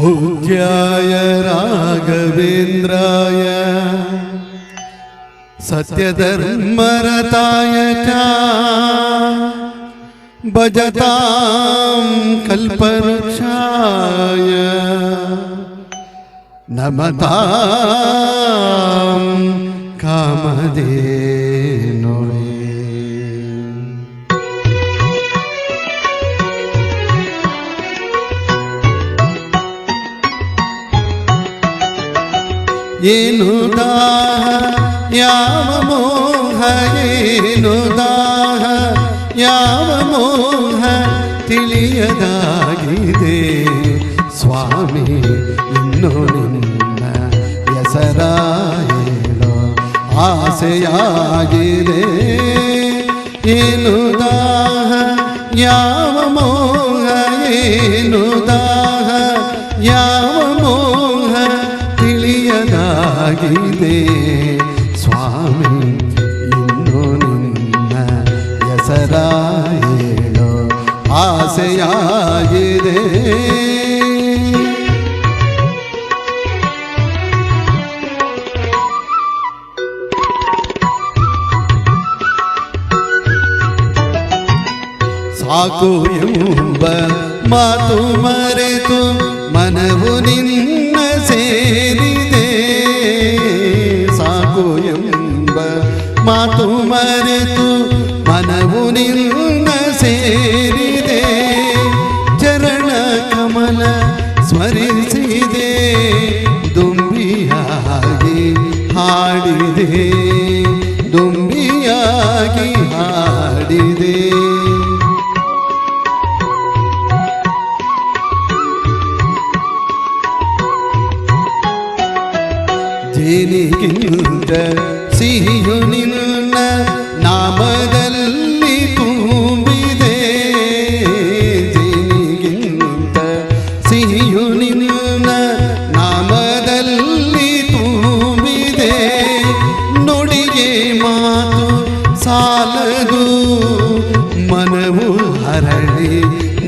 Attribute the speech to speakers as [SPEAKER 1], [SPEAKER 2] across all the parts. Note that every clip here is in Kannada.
[SPEAKER 1] पूज्याय राघवेन्द्राय सत्यधर्मरताय च भजतां कल्पवृक्षाय नमतां कामधेनवे। ಏನು ದಾಹ ಯಾವ ಮೋಹ, ಏನು ದಾಹ ಯಾವ ಮೋಹ ತಿಳಿಯದಾಗಿದೆ ಸ್ವಾಮಿ, ಇನ್ನು ನಿನ್ನ ಹೆಸರ ಹೇಳೋ ಆಸೆಯಾಗಿದೆ. ಏನು ದಾಹ ಯಾವ ಮೋಹ, ಏನು ದಾಹ ಯಾವ ಮೋಹ ತಿಳಿಯದಾಗಿದೆ ಸ್ವಾಮಿ, ಇನ್ನು ನಿನ್ನ ಹೆಸರ ಹೇಳೋ ಆಸೆಯಾಗಿದೆ. ಸಾಕು ಎಂಬ ಮಾತು ಮರೆತು ಮನವು ನಿನ್ನ ಸೇರಿದೆ. ಸಾಕು ಎಂಬ ಮಾತು ಮರೆತು ಮನವು ನಿನ್ನ ಸೇರಿದೆ. ಚರಣ ಕಮಲ ಸ್ಮರಿಸಿದೆ, ದುಂಬಿಯಾಗಿ ಹಾಡಿದೆ, ದುಂಬಿಯಾಗಿ ಹಾಡಿದೆ. ಜೇನಿಗಿಂತ ಸಿಹಿಯು ನಿನ್ನ ನಾಮದಲ್ಲಿ ತುಂಬಿದೆ. ಜೇನಿಗಿಂತ ಸಿಹಿಯು ನಿನ್ನ ನಾಮದಲ್ಲಿ ತುಂಬಿದೆ. ನುಡಿಗೆ ಮಾತು ಸಾಲದು, ಮನವು ಹರಳಿ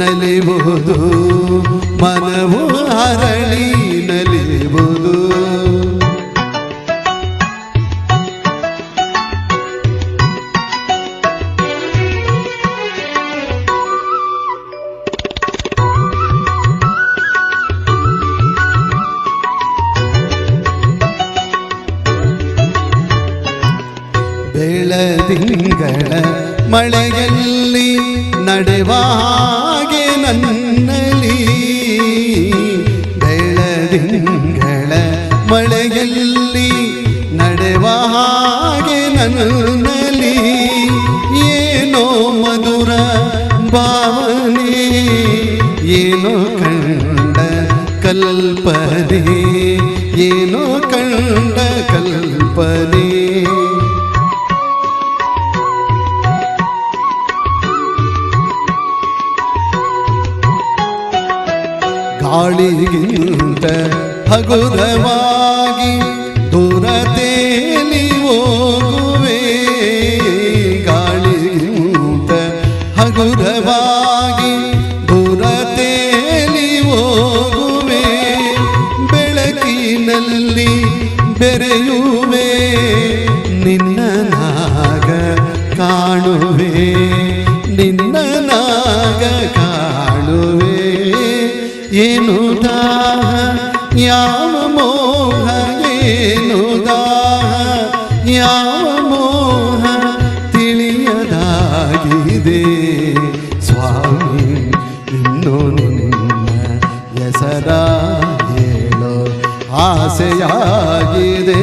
[SPEAKER 1] ನಲಿಬಹುದು, ಮನವು ಹರಳಿ ನಲಿಬಹುದು. ಬೆಳದಿಂಗಳ ಮಳೆಯಲ್ಲಿ ನಡೆವ ಹಾಗೆ ನನ್ನಲ್ಲಿ, ಬೆಳದಿಂಗಳ ಮಳೆಯಲ್ಲಿ ನಡೆವ ಹಾಗೆ ನನ್ನಲ್ಲಿ. ಏನೋ ಮಧುರ ಭಾವನೆ, ಏನೋ ಕಂಡ ಕಲ್ಪನೆ, ಏನೋ ಕಂಡ ಕಲ್ಪನೆ. ಗಾಳಿಗಿಂತ ಹಗುರವಾಗಿ ದೂರ ತೇಲಿ ಹೋಗುವೆ. ಗಾಳಿಗಿಂತ ಹಗುರವಾಗಿ ದೂರ ತೇಲಿ ಹೋಗುವೆ. ಬೆಳಕಿನಲ್ಲಿ ಬೆರೆಯುವೆ, ನಿನ್ನ ನಾಗ ಕಾಣುವೆ, ನಿನ್ನ ನಾಗ ಕಾಣುವೆ. ಏನು ದಾಹ ಯಾವ ಮೋಹ, ಏನು ದಾಹ ಯಾವ ಮೋಹ ತಿಳಿಯದಾಗಿದೆ ಸ್ವಾಮಿ, ಇನ್ನು ನಿನ್ನ ಹೆಸರ ಹೇಳೋ ಆಸೆಯಾಗಿದೆ.